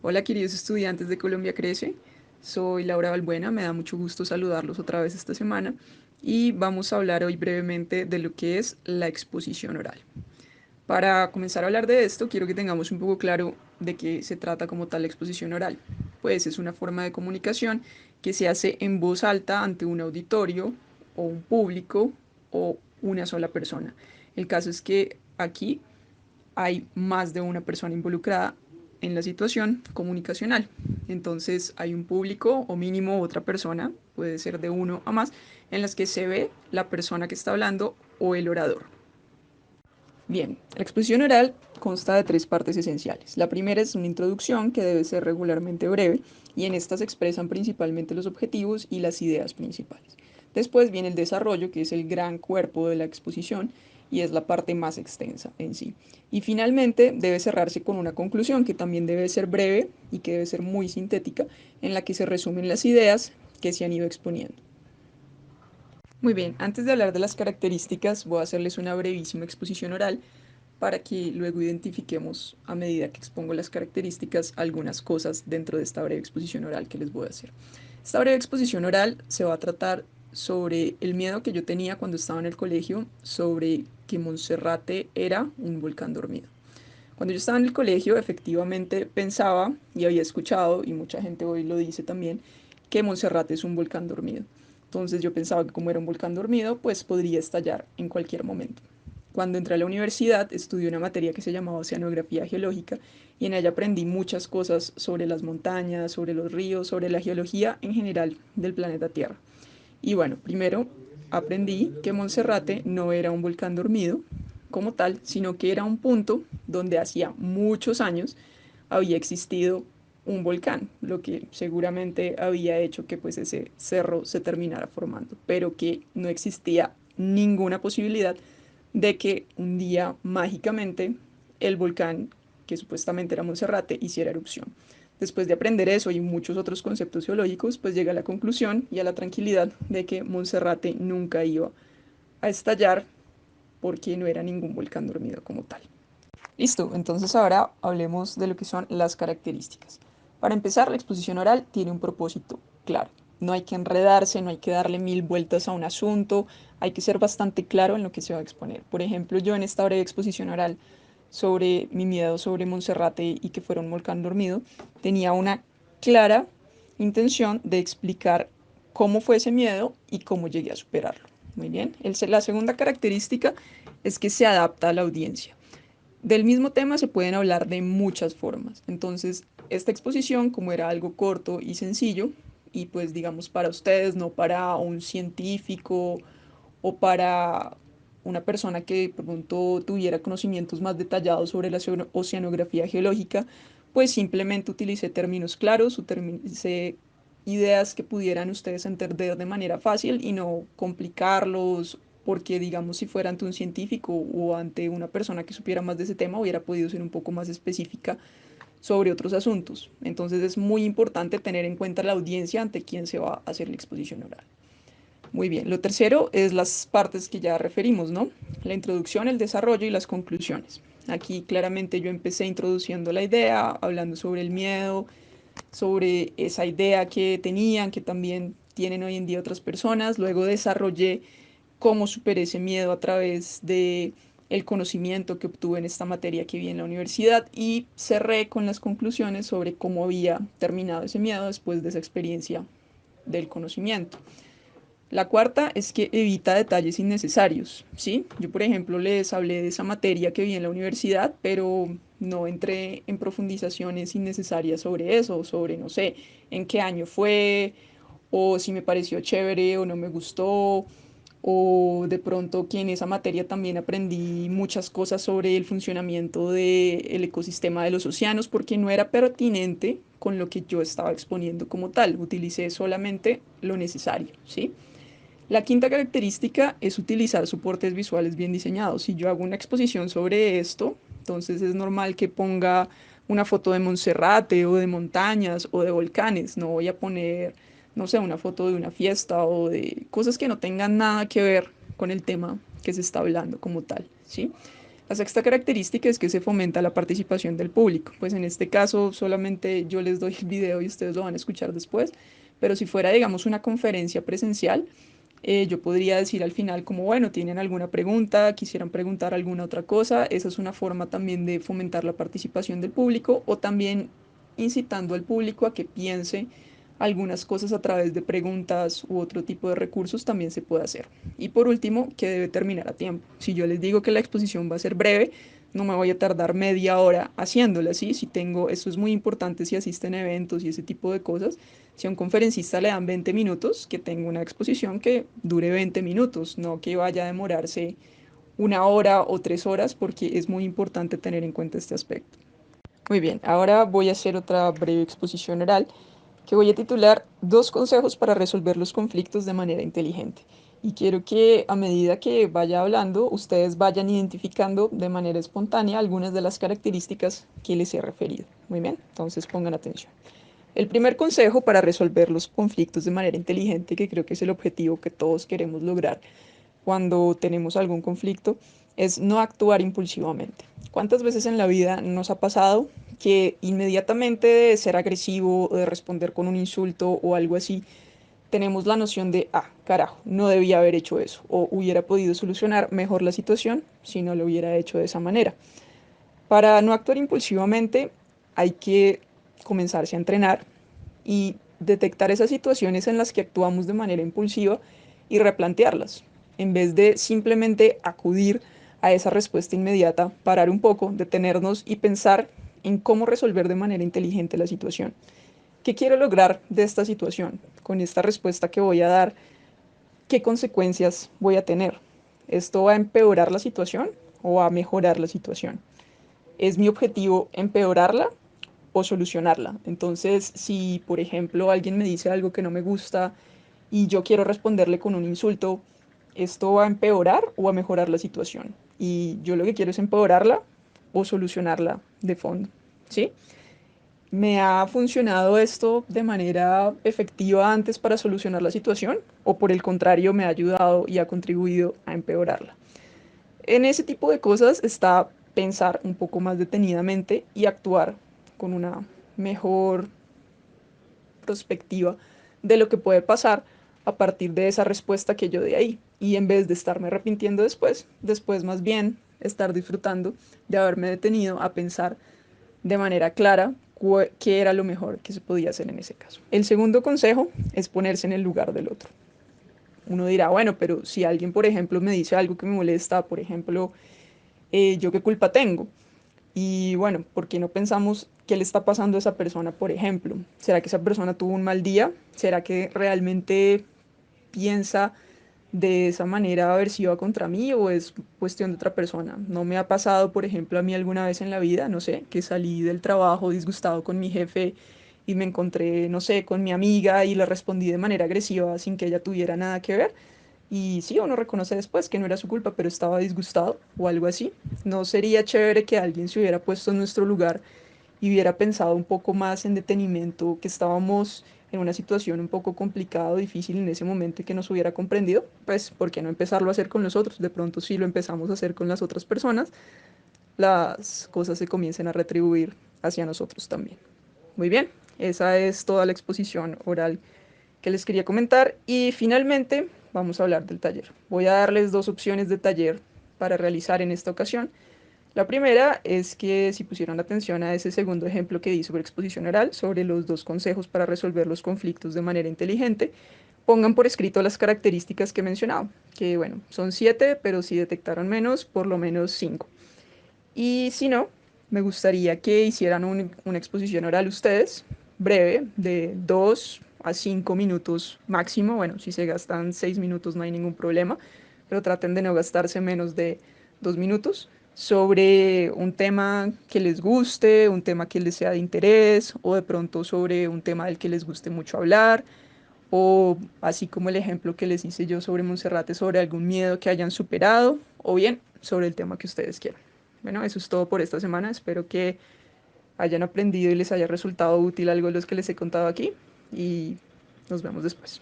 Hola queridos estudiantes de Colombia Crece, soy Laura Balbuena, me da mucho gusto saludarlos otra vez esta semana y vamos a hablar hoy brevemente de lo que es la exposición oral. Para comenzar a hablar de esto, quiero que tengamos un poco claro de qué se trata como tal la exposición oral. Pues es una forma de comunicación que se hace en voz alta ante un auditorio o un público o una sola persona. El caso es que aquí hay más de una persona involucrada en la situación comunicacional. Entonces hay un público o mínimo otra persona, puede ser de uno a más, en las que se ve la persona que está hablando o el orador. Bien, la exposición oral consta de tres partes esenciales. La primera es una introducción que debe ser regularmente breve y en esta se expresan principalmente los objetivos y las ideas principales. Después viene el desarrollo, que es el gran cuerpo de la exposición y es la parte más extensa en sí. Y finalmente debe cerrarse con una conclusión que también debe ser breve y que debe ser muy sintética, en la que se resumen las ideas que se han ido exponiendo. Muy bien, antes de hablar de las características, voy a hacerles una brevísima exposición oral para que luego identifiquemos a medida que expongo las características algunas cosas dentro de esta breve exposición oral que les voy a hacer. Esta breve exposición oral se va a tratar sobre el miedo que yo tenía cuando estaba en el colegio sobre que Monserrate era un volcán dormido. Cuando yo estaba en el colegio, efectivamente pensaba y había escuchado, y mucha gente hoy lo dice también, que Monserrate es un volcán dormido. Entonces yo pensaba que como era un volcán dormido, pues podría estallar en cualquier momento. Cuando entré a la universidad, estudié una materia que se llamaba Oceanografía Geológica y en ella aprendí muchas cosas sobre las montañas, sobre los ríos, sobre la geología en general del planeta Tierra. Y bueno, primero aprendí que Monserrate no era un volcán dormido como tal, sino que era un punto donde hacía muchos años había existido un volcán, lo que seguramente había hecho que pues ese cerro se terminara formando, pero que no existía ninguna posibilidad de que un día mágicamente el volcán, que supuestamente era Monserrate, hiciera erupción. Después de aprender eso y muchos otros conceptos geológicos, pues llega a la conclusión y a la tranquilidad de que Monserrate nunca iba a estallar porque no era ningún volcán dormido como tal. Listo, entonces ahora hablemos de lo que son las características. Para empezar, la exposición oral tiene un propósito claro. No hay que enredarse, no hay que darle mil vueltas a un asunto, hay que ser bastante claro en lo que se va a exponer. Por ejemplo, yo en esta breve exposición oral sobre mi miedo sobre Monserrate y que fuera un volcán dormido, tenía una clara intención de explicar cómo fue ese miedo y cómo llegué a superarlo. Muy bien. La segunda característica es que se adapta a la audiencia. Del mismo tema se pueden hablar de muchas formas. Entonces, esta exposición, como era algo corto y sencillo, y pues digamos para ustedes, no para un científico o para una persona que de pronto tuviera conocimientos más detallados sobre la oceanografía geológica, pues simplemente utilicé términos claros, utilicé ideas que pudieran ustedes entender de manera fácil y no complicarlos, porque digamos si fuera ante un científico o ante una persona que supiera más de ese tema, hubiera podido ser un poco más específica sobre otros asuntos. Entonces es muy importante tener en cuenta la audiencia ante quien se va a hacer la exposición oral. Muy bien, lo tercero es las partes que ya referimos, ¿no? La introducción, el desarrollo y las conclusiones. Aquí claramente yo empecé introduciendo la idea, hablando sobre el miedo, sobre esa idea que tenían, que también tienen hoy en día otras personas. Luego desarrollé cómo superé ese miedo a través de el conocimiento que obtuve en esta materia que vi en la universidad y cerré con las conclusiones sobre cómo había terminado ese miedo después de esa experiencia del conocimiento. La cuarta es que evita detalles innecesarios, ¿sí? Yo, por ejemplo, les hablé de esa materia que vi en la universidad, pero no entré en profundizaciones innecesarias sobre eso, sobre, no sé, en qué año fue, o si me pareció chévere o no me gustó, o de pronto que en esa materia también aprendí muchas cosas sobre el funcionamiento del ecosistema de los océanos, porque no era pertinente con lo que yo estaba exponiendo como tal, utilicé solamente lo necesario, ¿sí? La quinta característica es utilizar soportes visuales bien diseñados. Si yo hago una exposición sobre esto, entonces es normal que ponga una foto de Monserrate o de montañas o de volcanes. No voy a poner, no sé, una foto de una fiesta o de cosas que no tengan nada que ver con el tema que se está hablando como tal, ¿sí? La sexta característica es que se fomenta la participación del público. Pues en este caso solamente yo les doy el video y ustedes lo van a escuchar después, pero si fuera, digamos, una conferencia presencial, yo podría decir al final como, bueno, tienen alguna pregunta, quisieran preguntar alguna otra cosa. Esa es una forma también de fomentar la participación del público o también incitando al público a que piense algunas cosas a través de preguntas u otro tipo de recursos también se puede hacer. Y por último, que debe terminar a tiempo. Si yo les digo que la exposición va a ser breve, no me voy a tardar media hora haciéndola, ¿sí? Si tengo, eso es muy importante si asisten a eventos y ese tipo de cosas. Si a un conferencista le dan 20 minutos, que tenga una exposición que dure 20 minutos, no que vaya a demorarse una hora o 3 horas, porque es muy importante tener en cuenta este aspecto. Muy bien, ahora voy a hacer otra breve exposición oral que voy a titular Dos consejos para resolver los conflictos de manera inteligente. Y quiero que a medida que vaya hablando, ustedes vayan identificando de manera espontánea algunas de las características que les he referido. Muy bien, entonces pongan atención. El primer consejo para resolver los conflictos de manera inteligente, que creo que es el objetivo que todos queremos lograr cuando tenemos algún conflicto, es no actuar impulsivamente. ¿Cuántas veces en la vida nos ha pasado que inmediatamente de ser agresivo o de responder con un insulto o algo así, tenemos la noción de, ah, carajo, no debía haber hecho eso, o hubiera podido solucionar mejor la situación si no lo hubiera hecho de esa manera? Para no actuar impulsivamente hay que comenzarse a entrenar y detectar esas situaciones en las que actuamos de manera impulsiva y replantearlas. En vez de simplemente acudir a esa respuesta inmediata, parar un poco, detenernos y pensar en cómo resolver de manera inteligente la situación. ¿Qué quiero lograr de esta situación? Con esta respuesta que voy a dar, ¿qué consecuencias voy a tener? ¿Esto va a empeorar la situación o va a mejorar la situación? ¿Es mi objetivo empeorarla o solucionarla? Entonces, si por ejemplo alguien me dice algo que no me gusta y yo quiero responderle con un insulto, ¿esto va a empeorar o va a mejorar la situación? Y yo lo que quiero es empeorarla o solucionarla de fondo, ¿sí? ¿Me ha funcionado esto de manera efectiva antes para solucionar la situación o por el contrario me ha ayudado y ha contribuido a empeorarla? En ese tipo de cosas está pensar un poco más detenidamente y actuar con una mejor perspectiva de lo que puede pasar a partir de esa respuesta que yo dé ahí. Y en vez de estarme arrepintiendo después más bien estar disfrutando de haberme detenido a pensar de manera clara qué era lo mejor que se podía hacer en ese caso. El segundo consejo es ponerse en el lugar del otro. Uno dirá, bueno, pero si alguien, por ejemplo, me dice algo que me molesta, por ejemplo, ¿yo qué culpa tengo? Y bueno, ¿por qué no pensamos qué le está pasando a esa persona, por ejemplo? ¿Será que esa persona tuvo un mal día? ¿Será que realmente piensa de esa manera aversiva contra mí o es cuestión de otra persona? No me ha pasado, por ejemplo, a mí alguna vez en la vida, no sé, que salí del trabajo disgustado con mi jefe y me encontré, no sé, con mi amiga y le respondí de manera agresiva sin que ella tuviera nada que ver. Y sí, uno reconoce después que no era su culpa, pero estaba disgustado o algo así. ¿No sería chévere que alguien se hubiera puesto en nuestro lugar y hubiera pensado un poco más en detenimiento, que estábamos en una situación un poco complicada o difícil en ese momento y que nos hubiera comprendido? Pues, ¿por qué no empezarlo a hacer con los otros? De pronto, si lo empezamos a hacer con las otras personas, las cosas se comiencen a retribuir hacia nosotros también. Muy bien, esa es toda la exposición oral que les quería comentar y finalmente vamos a hablar del taller. Voy a darles dos opciones de taller para realizar en esta ocasión. La primera es que si pusieron atención a ese segundo ejemplo que di sobre exposición oral, sobre los dos consejos para resolver los conflictos de manera inteligente, pongan por escrito las características que he mencionado, que bueno, son 7, pero si detectaron menos, por lo menos 5. Y si no, me gustaría que hicieran una exposición oral ustedes, breve, de 2 a 5 minutos máximo. Bueno, si se gastan 6 minutos no hay ningún problema, pero traten de no gastarse menos de 2 minutos sobre un tema que les guste, un tema que les sea de interés, o de pronto sobre un tema del que les guste mucho hablar, o así como el ejemplo que les hice yo sobre Monserrate, sobre algún miedo que hayan superado, o bien sobre el tema que ustedes quieran. Bueno, eso es todo por esta semana. Espero que hayan aprendido y les haya resultado útil algo de los que les he contado aquí y nos vemos después.